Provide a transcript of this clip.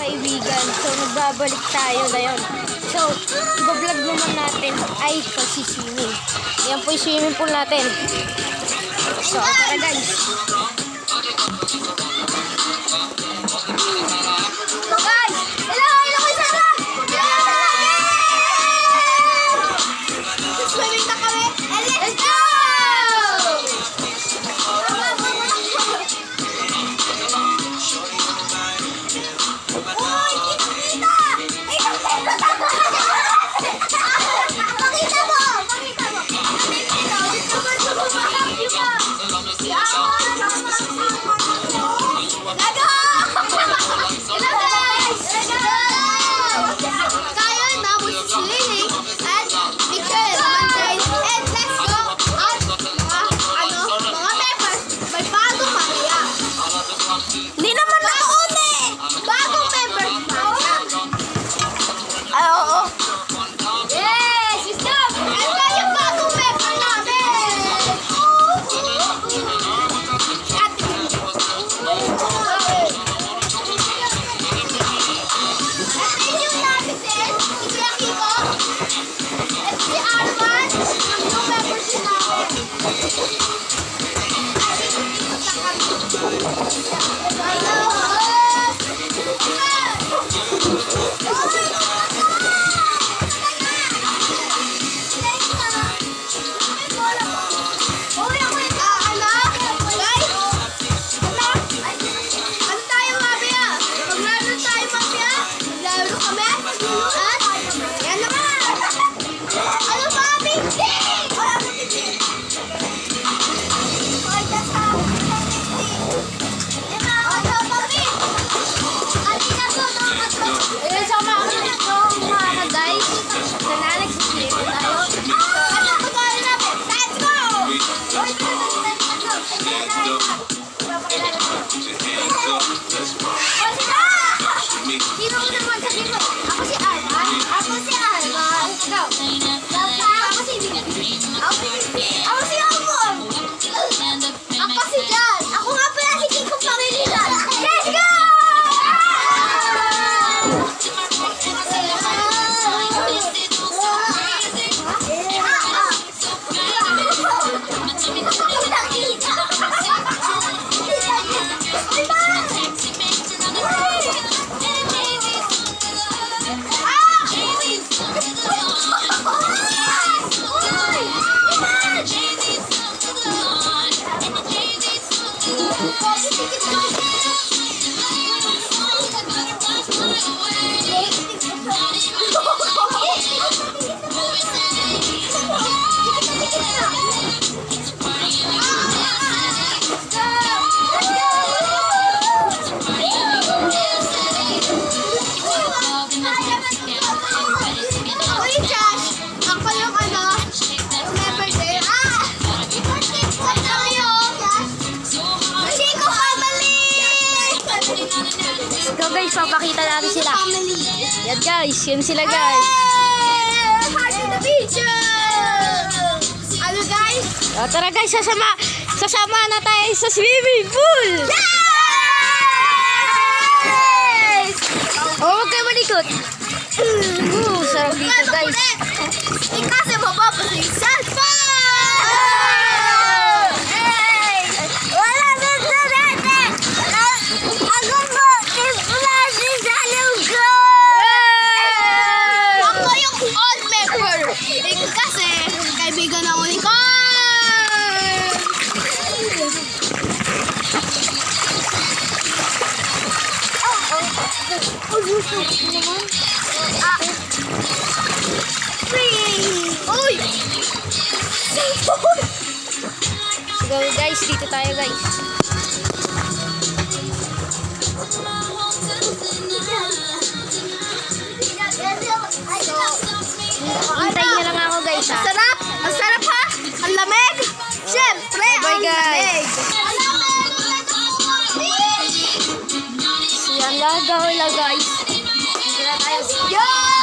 kaibigan. So, nagbabalik tayo ngayon. So, iba-vlog naman natin ay pag-swimming. Yan po yung swimming pool natin. So, tara guys. Guys! Hello kay Sarah! Swimming na kami. And let's go! So guys, papakita natin sila. Yan guys, yun sila guys. Heart in the beach! Ano guys? O, tara guys, sasama na tayo sa swimming pool. Yes! O, huwag kayo malikot. Sarap dito guys. Kasi mababa sa cellphone! Uy! So guys, dito tayo guys. Hintayin niyo lang ako guys ha. Masarap! Masarap ha! Ang lamig! Siyempre, Bye ang guys! lamig! Yan lang guys. Dito na tayo. Yo!